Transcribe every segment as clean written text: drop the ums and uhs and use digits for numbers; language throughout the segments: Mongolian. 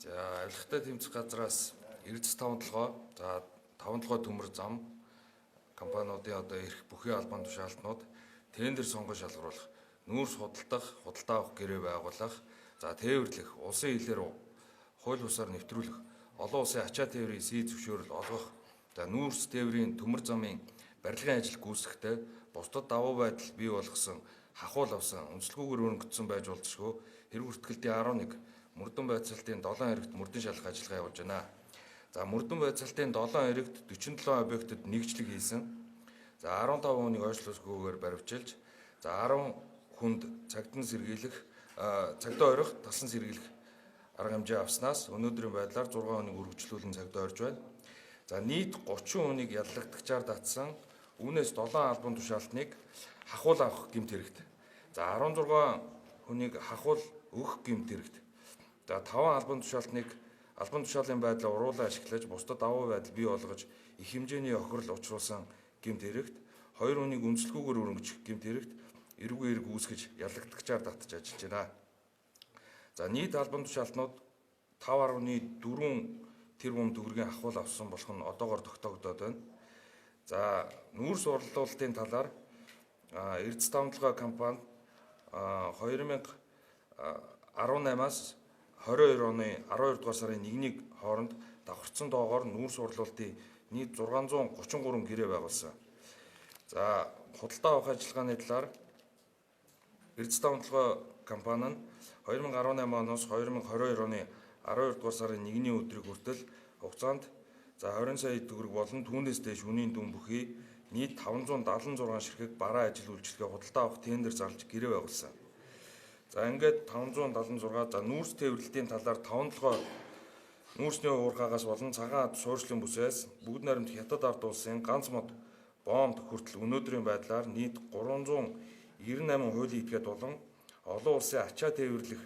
За авилгатай тэмцэх газраас эрдэс 5 толгой, за 5 толгой төмөр зам компаниудын одоо ирэх бүхий албан тушаалтнууд тендер сонгон шалгаруулах, нүүрс худалдах, худалдаа авах гэрээ байгуулах, за тээвэрлэх, улсын хилээр хууль бусаар нэвтрүүлэх, олон улсын ачаа тээврийн эсийн зөвшөөрөл олгох, за нүүрс тээврийн төмөр замын барилгын ажил гүйцэтгэхдээ бусдад давуу байдал бий болгосон хахуул авсан онцлоггүйгээр өрөнгөцсөн байж болзошгүй хэрэг хүртгэлтийн 11 мөрдөн байцаалтын 7 хэрэгт мөрдөн шалгах ажиллагаа явуулж байна. За мөрдөн байцаалтын 7 хэрэгт 47 объектэд нэгжлэг хийсэн. За 15 хүнийг ойшлуулгүйгээр баривчилж, за 10 хүнд цагдаа сэргийлэх, цагдаа орих, талсан сэргийлэх арга хэмжээ авснаас өнөөдрийн байдлаар 6 хүнийг үргэлжлүүлэн цагдаа орж байна. За нийт 30 хүнийг яллагдагчаар татсан. Үүнээс 7 албан тушаалтныг хахуул авах гэмт хэрэгт. За 16 хүнийг хахуул өгөх гэмт хэрэгт. За 5 албан тушаалын байдлаа уруулан ашиглаж бусдад давуу байдал бий болгож их хэмжээний охирол учруулсан гэмт хэрэгт, 2 хүнийг үнэлэлгүйгээр өрөнгөчих гэмт хэрэгт эрүүг эрг үүсгэж яллагдагчаар татж ажиллаж байна. За нийт албан тушаалтнууд 5.4 тэрбум төгрөгийн хахуул авсан болох нь одоогоор тогтоогдоод байна. За нүүрс урлуулалтын талаар эрдэс 5 толгой компани 2018-аас 22 оны 12 дугаар сарын 1-ний хооронд давхарцсан доогоор нүүрс урлуулалтын нийт 633 гэрээ байгуулсан. За худалдаа авах ажиллагааны талаар эрдэс 5 толгой компани нь 2018 оноос 2022 оны 12 дугаар сарын 1-ний өдрийг хүртэл хугацаанд за 20 сая төгрөг болон түүнээс дээш үнийн дүн бүхий нийт 576 ширхэг бараа ажил үйлчилгээ худалдаа авах тендер зарлж гэрээ байгуулсан. За ингээд 576 за нүүрс тээвэрлэлтийн талаар 5 толгой нүүрсний уурхаагаас болон цагаан ад суурьшлын бүсээс бүгд найрамд хятад ард улсын ганц мод бомб хүртэл өнөөдрийн байдлаар нийт 398 хуулийн этгээд болон олон улсын ачаа тээвэрлэх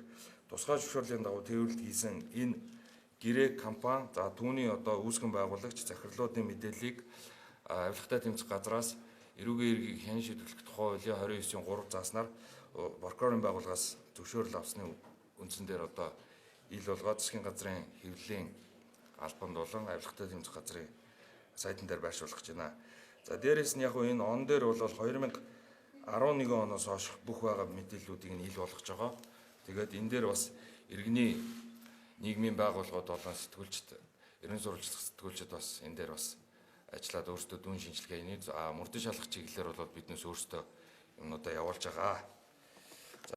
тусгай зөвшөөрлийн дагуу тээвэрлэлт хийсэн энэ гэрээ компани за түүний одоо үүсгэн байгуулагч захирлуудын мэдээллийг авилгатай тэмцэх газраас эрүүгийн эргийг хэн шийдвэрлэх тухай хуулийн 29-ийн 3 зааснаар прокурорын байгууллагаас зөвшөөрөл авсны үндсэн дээр одоо ил болгоод засгийн газрын хэвлэлийн албанд болон авилгатай тэмцэх газрын сайтан дээр байршуулах гэж байна. За дээрээс нь яг энэ он дээр бол 2011 оноос хойш бүх байгаа мэдээллүүдийг нь ил болгож байгаа. Тэгээд энэ дээр бас иргэний нийгмийн байгууллагууд болон сэтгүүлчд, ерөн сурвалжлах сэтгүүлчд бас энэ дээр бас ажиллаад өөрсдөө дүн шинжилгээ мөрдөн шалгах чиглэлээр бол биднээс өөрсдөө юмнуудаа явуулж байгаа.